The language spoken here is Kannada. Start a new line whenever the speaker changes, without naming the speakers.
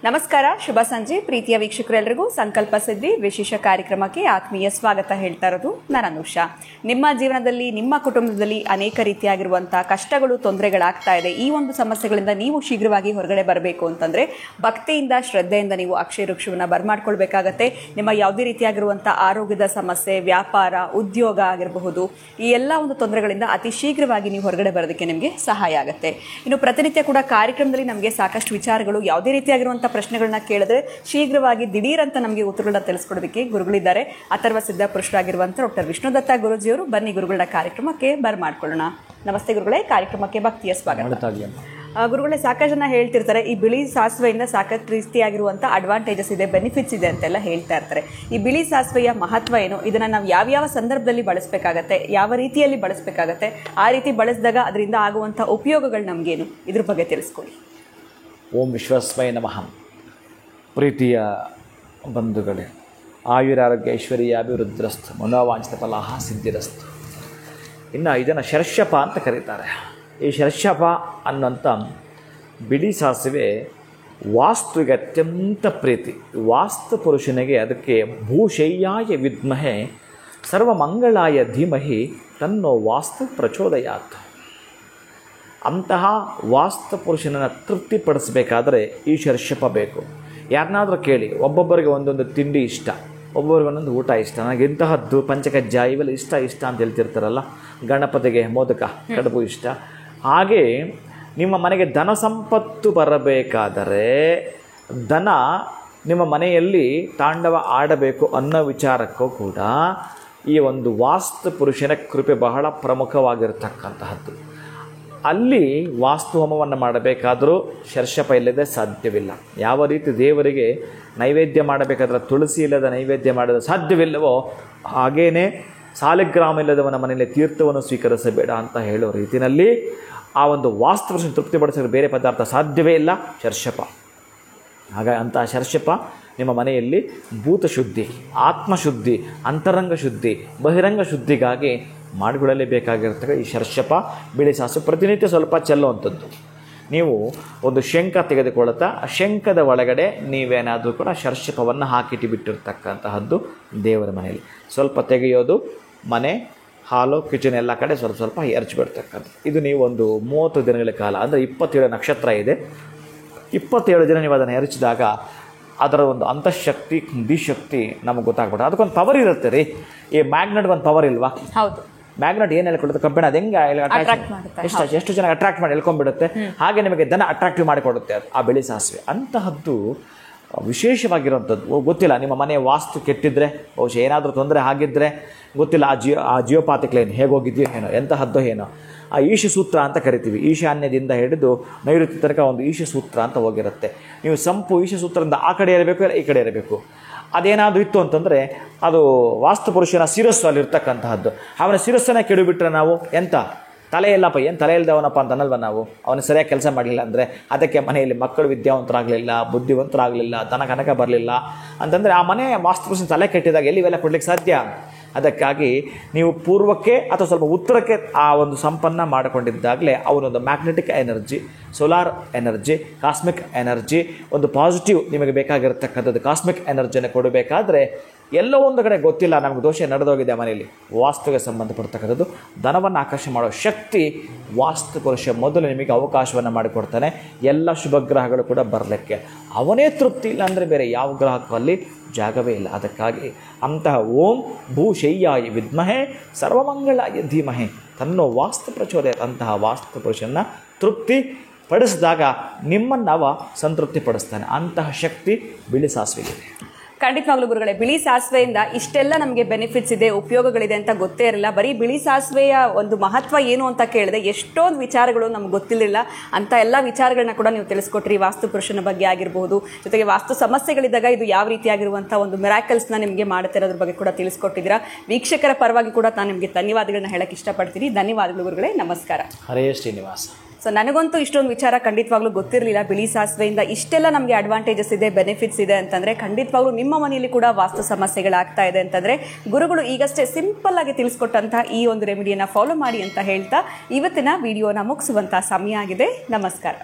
ನಮಸ್ಕಾರ, ಶುಭ ಸಂಜೆ ಪ್ರೀತಿಯ ವೀಕ್ಷಕರೆಲ್ಲರಿಗೂ ಸಂಕಲ್ಪ ಸಿದ್ಧಿ ವಿಶೇಷ ಕಾರ್ಯಕ್ರಮಕ್ಕೆ ಆತ್ಮೀಯ ಸ್ವಾಗತ ಹೇಳ್ತಾ ಇರೋದು ನಾನು ಅನುಷಾ. ನಿಮ್ಮ ಜೀವನದಲ್ಲಿ, ನಿಮ್ಮ ಕುಟುಂಬದಲ್ಲಿ ಅನೇಕ ರೀತಿಯಾಗಿರುವಂತಹ ಕಷ್ಟಗಳು, ತೊಂದರೆಗಳಾಗ್ತಾ ಇದೆ. ಈ ಒಂದು ಸಮಸ್ಯೆಗಳಿಂದ ನೀವು ಶೀಘ್ರವಾಗಿ ಹೊರಗಡೆ ಬರಬೇಕು ಅಂತಂದ್ರೆ ಭಕ್ತಿಯಿಂದ, ಶ್ರದ್ಧೆಯಿಂದ ನೀವು ಅಕ್ಷಯ ವೃಕ್ಷವನ್ನು ಬರ್ಮಾಡ್ಕೊಳ್ಬೇಕಾಗತ್ತೆ. ನಿಮ್ಮ ಯಾವುದೇ ರೀತಿಯಾಗಿರುವಂಥ ಆರೋಗ್ಯದ ಸಮಸ್ಯೆ, ವ್ಯಾಪಾರ, ಉದ್ಯೋಗ ಆಗಿರಬಹುದು, ಈ ಎಲ್ಲ ಒಂದು ತೊಂದರೆಗಳಿಂದ ಅತಿ ಶೀಘ್ರವಾಗಿ ನೀವು ಹೊರಗಡೆ ಬರೋದಕ್ಕೆ ನಿಮಗೆ ಸಹಾಯ ಆಗುತ್ತೆ. ಇನ್ನು ಪ್ರತಿನಿತ್ಯ ಕೂಡ ಕಾರ್ಯಕ್ರಮದಲ್ಲಿ ನಮಗೆ ಸಾಕಷ್ಟು ವಿಚಾರಗಳು, ಯಾವುದೇ ರೀತಿಯಾಗಿರುವಂಥ ಪ್ರಶ್ನೆಗಳನ್ನ ಕೇಳಿದ್ರೆ ಶೀಘ್ರವಾಗಿ ದಿಢೀರ್ ಅಂತ ನಮಗೆ ಉತ್ತರಗಳನ್ನ ತಿಳಿಸ್ಕೊಡೋದಕ್ಕೆ ಗುರುಗಳಿದ್ದಾರೆ. ಅಥರ್ವ ಸಿದ್ಧ ಪುರುಷರಾಗಿರುವಂಥ ಡಾಕ್ಟರ್ ವಿಷ್ಣುದತ್ತ ಗುರುಜಿಯವರು. ಬನ್ನಿ ಗುರುಗಳ ಕಾರ್ಯಕ್ರಮಕ್ಕೆ ಬರ್ಮಾಡ್ಕೊಳ್ಳೋಣ. ನಮಸ್ತೆ ಗುರುಗಳೇ, ಕಾರ್ಯಕ್ರಮಕ್ಕೆ ಭಕ್ತಿಯ ಸ್ವಾಗತ. ಗುರುಗಳೇ, ಸಾಕಷ್ಟು ಜನ ಹೇಳ್ತಿರ್ತಾರೆ ಈ ಬಿಳಿ ಸಾಸಿವೆಯಿಂದ ಸಾಕಷ್ಟು ರೀತಿಯಾಗಿರುವಂಥ ಅಡ್ವಾಂಟೇಜಸ್ ಇದೆ, ಬೆನಿಫಿಟ್ಸ್ ಇದೆ ಅಂತೆಲ್ಲ ಹೇಳ್ತಾ ಇರ್ತಾರೆ. ಈ ಬಿಳಿ ಸಾಸಿವೆಯ ಮಹತ್ವ ಏನು, ಇದನ್ನು ನಾವು ಯಾವ್ಯಾವ ಸಂದರ್ಭದಲ್ಲಿ ಬಳಸಬೇಕಾಗತ್ತೆ, ಯಾವ ರೀತಿಯಲ್ಲಿ ಬಳಸಬೇಕಾಗತ್ತೆ, ಆ ರೀತಿ ಬಳಸಿದಾಗ ಅದರಿಂದ ಆಗುವಂಥ ಉಪಯೋಗಗಳು ನಮಗೇನು, ಇದ್ರ ಬಗ್ಗೆ ತಿಳಿಸ್ಕೊಳ್ಳಿ.
ಓಂ ವಿಶ್ವಸ್ಮೈ ನಮಃ. ಪ್ರೀತಿಯ ಬಂಧುಗಳೇ, ಆಯುರಾರೋಗ್ಯ ಐಶ್ವರ್ಯಾಭಿವೃದ್ಧಿರಸ್ತು, ಮನೋವಾಂಛಿತ ಫಲಾಹ ಸಿದ್ಧಿರಸ್ತು. ಇನ್ನು ಇದನ್ನು ಶರ್ಷಪ ಅಂತ ಕರೀತಾರೆ. ಈ ಶರ್ಷಪ ಅನ್ನೋಂಥ ಬಿಳಿ ಸಾಸಿವೆ ವಾಸ್ತುವಿಗೆ ಅತ್ಯಂತ ಪ್ರೀತಿ. ವಾಸ್ತು ಪುರುಷನಿಗೆ ಅದಕ್ಕೆ ಭೂಶಯ್ಯಾಯ ವಿದ್ಮಹೆ ಸರ್ವಮಂಗಳಾಯ ಧೀಮಹಿ ತನ್ನೋ ವಾಸ್ತು ಪ್ರಚೋದಯಾತ್. ಅಂತಹ ವಾಸ್ತು ಪುರುಷನನ್ನು ತೃಪ್ತಿಪಡಿಸಬೇಕಾದ್ರೆ ಈ ಶರ್ಷಪ ಬೇಕು. ಯಾರನ್ನಾದರೂ ಕೇಳಿ, ಒಬ್ಬೊಬ್ಬರಿಗೆ ಒಂದೊಂದು ತಿಂಡಿ ಇಷ್ಟ, ಒಬ್ಬೊಬ್ಬರಿಗೆ ಒಂದೊಂದು ಊಟ ಇಷ್ಟ. ನನಗೆ ಇಂತಹದ್ದು ಪಂಚಕಜ್ಜಾಯ ಇವೆಲ್ಲ ಇಷ್ಟ ಅಂತ ಹೇಳ್ತಿರ್ತಾರಲ್ಲ. ಗಣಪತಿಗೆ ಮೋದಕ, ಕಡುಬು ಇಷ್ಟ. ಹಾಗೆ ನಿಮ್ಮ ಮನೆಗೆ ಧನ ಸಂಪತ್ತು ಬರಬೇಕಾದರೆ, ಧನ ನಿಮ್ಮ ಮನೆಯಲ್ಲಿ ತಾಂಡವ ಆಡಬೇಕು ಅನ್ನೋ ವಿಚಾರಕ್ಕೂ ಕೂಡ ಈ ಒಂದು ವಾಸ್ತು ಪುರುಷನ ಕೃಪೆ ಬಹಳ ಪ್ರಮುಖವಾಗಿರತಕ್ಕಂತಹದ್ದು. ಅಲ್ಲಿ ವಾಸ್ತು ಹೋಮವನ್ನು ಮಾಡಬೇಕಾದರೂ ಶರ್ಷಪ ಇಲ್ಲದೆ ಸಾಧ್ಯವಿಲ್ಲ. ಯಾವ ರೀತಿ ದೇವರಿಗೆ ನೈವೇದ್ಯ ಮಾಡಬೇಕಾದ್ರೆ ತುಳಸಿ ಇಲ್ಲದ ನೈವೇದ್ಯ ಮಾಡೋದು ಸಾಧ್ಯವಿಲ್ಲವೋ, ಹಾಗೇ ಸಾಲಿಗ್ರಾಮ ಇಲ್ಲದವನ ಮನೆಯಲ್ಲಿ ತೀರ್ಥವನ್ನು ಸ್ವೀಕರಿಸಬೇಡ ಅಂತ ಹೇಳೋ ರೀತಿಯಲ್ಲಿ ಆ ಒಂದು ವಾಸ್ತು ಪುರುಷನ ತೃಪ್ತಿಪಡಿಸಲು ಬೇರೆ ಪದಾರ್ಥ ಸಾಧ್ಯವೇ ಇಲ್ಲ, ಶರ್ಷಪ. ಹಾಗಾಗಿ ಅಂತಹ ಶರ್ಷಪ ನಿಮ್ಮ ಮನೆಯಲ್ಲಿ ಭೂತಶುದ್ಧಿ, ಆತ್ಮಶುದ್ಧಿ, ಅಂತರಂಗ ಶುದ್ಧಿ, ಬಹಿರಂಗ ಶುದ್ಧಿಗಾಗಿ ಮಾಡಿಕೊಳ್ಳಲೇಬೇಕಾಗಿರ್ತಕ್ಕ ಈ ಶರ್ಷಪ ಬಿಳಿ ಸಾಸು ಪ್ರತಿನಿತ್ಯ ಸ್ವಲ್ಪ ಚೆಲ್ಲುವಂಥದ್ದು. ನೀವು ಒಂದು ಶಂಖ ತೆಗೆದುಕೊಳ್ಳುತ್ತಾ ಆ ಶಂಖದ ಒಳಗಡೆ ನೀವೇನಾದರೂ ಕೂಡ ಶರ್ಷಪವನ್ನು ಹಾಕಿಟ್ಟು ಬಿಟ್ಟಿರ್ತಕ್ಕಂತಹದ್ದು ದೇವರ ಮನೆಯಲ್ಲಿ ಸ್ವಲ್ಪ ತೆಗೆಯೋದು. ಮನೆ, ಹಾಲು, ಕಿಚನ್ ಎಲ್ಲ ಕಡೆ ಸ್ವಲ್ಪ ಸ್ವಲ್ಪ ಎರಚಿಬಿಡ್ತಕ್ಕಂಥದ್ದು. ಇದು ನೀವು ಒಂದು 30 ದಿನಗಳ ಕಾಲ, ಅಂದರೆ 27 ನಕ್ಷತ್ರ ಇದೆ, 27 ದಿನ ನೀವು ಅದನ್ನು ಎರಚಿದಾಗ ಅದರ ಒಂದು ಅಂತಃಶಕ್ತಿ, ದಿಶಕ್ತಿ ನಮಗೆ ಗೊತ್ತಾಗ್ಬಿಡುತ್ತೆ. ಅದಕ್ಕೊಂದು ಪವರ್ ಇರುತ್ತೆ ರೀ. ಈ ಮ್ಯಾಗ್ನೆಟ್ ಒಂದು ಪವರ್ ಇಲ್ವಾ? ಹೌದು. ಮ್ಯಾಗ್ನೆಟ್ ಏನು ಹೇಳ್ಕೊಡುತ್ತೆ, ಕಬ್ಬಿಣ ಅದು ಹೆಂಗೆ ಎಷ್ಟು ಜನ ಅಟ್ರಾಕ್ಟ್ ಮಾಡಿ ಎಳ್ಕೊಂಡ್ಬಿಡುತ್ತೆ. ಹಾಗೆ ನಿಮಗೆ ಧನ ಅಟ್ರಾಕ್ಟಿವ್ ಮಾಡಿಕೊಡುತ್ತೆ ಅದು ಆ ಬಿಳಿ ಸಾಸಿವೆ. ಅಂತಹದ್ದು ವಿಶೇಷವಾಗಿರೋಂಥದ್ದು. ಗೊತ್ತಿಲ್ಲ, ನಿಮ್ಮ ಮನೆಯ ವಾಸ್ತು ಕೆಟ್ಟಿದ್ರೆ, ಬಹುಶಃ ಏನಾದರೂ ತೊಂದರೆ ಆಗಿದ್ದರೆ ಗೊತ್ತಿಲ್ಲ, ಆ ಜಿಯೋಪಾಥಿಕ್ ಲೈನ್ ಹೇಗೋಗಿದೆಯೋ ಏನೋ, ಎಂತಹದ್ದೋ ಏನೋ, ಆ ಈಶ ಸೂತ್ರ ಅಂತ ಕರಿತೀವಿ. ಈಶಾನ್ಯದಿಂದ ಹಿಡಿದು ನೈಋತ್ಯ ತನಕ ಒಂದು ಈಶ ಸೂತ್ರ ಅಂತ ಹೋಗಿರುತ್ತೆ. ನೀವು ಸಂಪು ಈಶ ಸೂತ್ರದಿಂದ ಆ ಕಡೆ ಇರಬೇಕು, ಇಲ್ಲ ಈ ಕಡೆ ಇರಬೇಕು. ಅದೇನಾದರೂ ಇತ್ತು ಅಂತಂದರೆ ಅದು ವಾಸ್ತು ಪುರುಷನ ಶಿರಸ್ಸು ಅಲ್ಲಿರ್ತಕ್ಕಂತಹದ್ದು. ಅವನ ಶಿರಸ್ಸನ್ನು ಕೆಡುಬಿಟ್ರೆ ನಾವು ಎಂತ ತಲೆ ಇಲ್ಲಪ್ಪ, ಏನು ತಲೆ ಇಲ್ಲದವನಪ್ಪ ಅಂತ ಅನ್ನಲ್ವ ನಾವು. ಅವನು ಸರಿಯಾಗಿ ಕೆಲಸ ಮಾಡಲಿಲ್ಲ ಅಂದರೆ, ಅದಕ್ಕೆ ಮನೆಯಲ್ಲಿ ಮಕ್ಕಳು ವಿದ್ಯಾವಂತರಾಗಲಿಲ್ಲ, ಬುದ್ಧಿವಂತರಾಗಲಿಲ್ಲ, ದನ ಕನಕ ಬರಲಿಲ್ಲ ಅಂತಂದರೆ ಆ ಮನೆ ವಾಸ್ತು ಪುರುಷನ ತಲೆ ಕೆಟ್ಟಿದಾಗ ಎಲ್ಲಿ ಇವೆಲ್ಲ ಕೊಡ್ಲಿಕ್ಕೆ ಸಾಧ್ಯ? ಅದಕ್ಕಾಗಿ ನೀವು ಪೂರ್ವಕ್ಕೆ ಅಥವಾ ಸ್ವಲ್ಪ ಉತ್ತರಕ್ಕೆ ಆ ಒಂದು ಸಂಪನ್ನ ಮಾಡಿಕೊಂಡಿದ್ದಾಗಲೇ ಅವನೊಂದು magnetic energy, solar energy, cosmic energy, ಒಂದು ಪಾಸಿಟಿವ್ ನಿಮಗೆ ಬೇಕಾಗಿರತಕ್ಕಂಥದ್ದು ಕಾಸ್ಮಿಕ್ ಎನರ್ಜಿಯನ್ನು ಕೊಡಬೇಕಾದ್ರೆ ಎಲ್ಲೋ ಒಂದು ಕಡೆ ಗೊತ್ತಿಲ್ಲ, ನಮಗೆ ದೋಷ ನಡೆದೋಗಿದೆ ಮನೆಯಲ್ಲಿ, ವಾಸ್ತುಗೆ ಸಂಬಂಧಪಡ್ತಕ್ಕಂಥದ್ದು ಧನವನ್ನು ಆಕರ್ಷಣೆ ಮಾಡೋ ಶಕ್ತಿ ವಾಸ್ತು ಪುರುಷ ಮೊದಲು ನಿಮಗೆ ಅವಕಾಶವನ್ನು ಮಾಡಿಕೊಡ್ತಾನೆ. ಎಲ್ಲ ಶುಭ ಗ್ರಹಗಳು ಕೂಡ ಬರಲಿಕ್ಕೆ. ಅವನೇ ತೃಪ್ತಿ ಇಲ್ಲ ಅಂದರೆ ಬೇರೆ ಯಾವ ಗ್ರಹಕ್ಕೂ ಅಲ್ಲಿ ಜಾಗವೇ ಇಲ್ಲ. ಅದಕ್ಕಾಗಿ ಅಂತಹ ಓಂ ಭೂಶಯ್ಯಾಯ ವಿದ್ಮಹೆ ಸರ್ವಮಂಗಳಾಯ ಧೀಮಹೆ ತನ್ನೋ ವಾಸ್ತು ಪ್ರಚೋದಯ ಅಂತಹ ವಾಸ್ತು ಪುರುಷನ ತೃಪ್ತಿ ಪಡಿಸಿದಾಗ ನಿಮ್ಮನ್ನು ಸಂತೃಪ್ತಿ ಪಡಿಸ್ತಾನೆ. ಅಂತಹ ಶಕ್ತಿ ಬಿಳಿ ಸಾಸಿವೆಗಿದೆ.
ಖಂಡಿತವಾಗ್ಲೂ ಗುರುಗಳೇ, ಬಿಳಿ ಸಾಸಿವೆಯಿಂದ ಇಷ್ಟೆಲ್ಲ ನಮಗೆ ಬೆನಿಫಿಟ್ಸ್ ಇದೆ, ಉಪಯೋಗಗಳಿದೆ ಅಂತ ಗೊತ್ತೇ ಇರಲಿಲ್ಲ. ಬರೀ ಬಿಳಿ ಸಾಸಿವೆಯ ಒಂದು ಮಹತ್ವ ಏನು ಅಂತ ಕೇಳಿದೆ ಎಷ್ಟೊಂದು ವಿಚಾರಗಳು ನಮ್ಗೆ ಗೊತ್ತಿರಲಿಲ್ಲ. ಅಂತ ಎಲ್ಲ ವಿಚಾರಗಳನ್ನ ಕೂಡ ನೀವು ತಿಳಿಸ್ಕೊಟ್ರಿ. ವಾಸ್ತು ಪುರುಷನ ಬಗ್ಗೆ ಆಗಿರಬಹುದು, ಜೊತೆಗೆ ವಾಸ್ತು ಸಮಸ್ಯೆಗಳಿದ್ದಾಗ ಇದು ಯಾವ ರೀತಿಯಾಗಿರುವಂಥ ಒಂದು ಮಿರಾಕಲ್ಸ್ನ ನಿಮಗೆ ಮಾಡುತ್ತಿರೋದ್ರ ಬಗ್ಗೆ ಕೂಡ ತಿಳಿಸ್ಕೊಟ್ಟಿದ್ದೀರಾ. ವೀಕ್ಷಕರ ಪರವಾಗಿ ಕೂಡ ನಾನು ನಿಮಗೆ ಧನ್ಯವಾದಗಳನ್ನ ಹೇಳಕ್ಕೆ ಇಷ್ಟಪಡ್ತೀನಿ. ಧನ್ಯವಾದಗಳು ಗುರುಗಳೇ, ನಮಸ್ಕಾರ.
ಹರೇ ಶ್ರೀನಿವಾಸ.
ಸೊ ನನಗಂತೂ ಇಷ್ಟೊಂದು ವಿಚಾರ ಖಂಡಿತವಾಗ್ಲೂ ಗೊತ್ತಿರಲಿಲ್ಲ. ಬಿಳಿ ಸಾಸಿವೆಯಿಂದ ಇಷ್ಟೆಲ್ಲ ನಮಗೆ ಅಡ್ವಾಂಟೇಜಸ್ ಇದೆ, ಬೆನಿಫಿಟ್ಸ್ ಇದೆ ಅಂತಂದರೆ ಖಂಡಿತವಾಗ್ಲೂ ನಿಮ್ಮ ಮನೆಯಲ್ಲಿ ಕೂಡ ವಾಸ್ತು ಸಮಸ್ಯೆಗಳಾಗ್ತಾ ಇದೆ ಅಂತಂದರೆ ಗುರುಗಳು ಈಗಷ್ಟೇ ಸಿಂಪಲ್ ಆಗಿ ತಿಳಿಸ್ಕೊಟ್ಟಂತಹ ಈ ಒಂದು ರೆಮಿಡಿಯನ್ನು ಫಾಲೋ ಮಾಡಿ ಅಂತ ಹೇಳ್ತಾ ಇವತ್ತಿನ ವಿಡಿಯೋನ ಮುಗಿಸುವಂಥ ಸಮಯ ಆಗಿದೆ. ನಮಸ್ಕಾರ.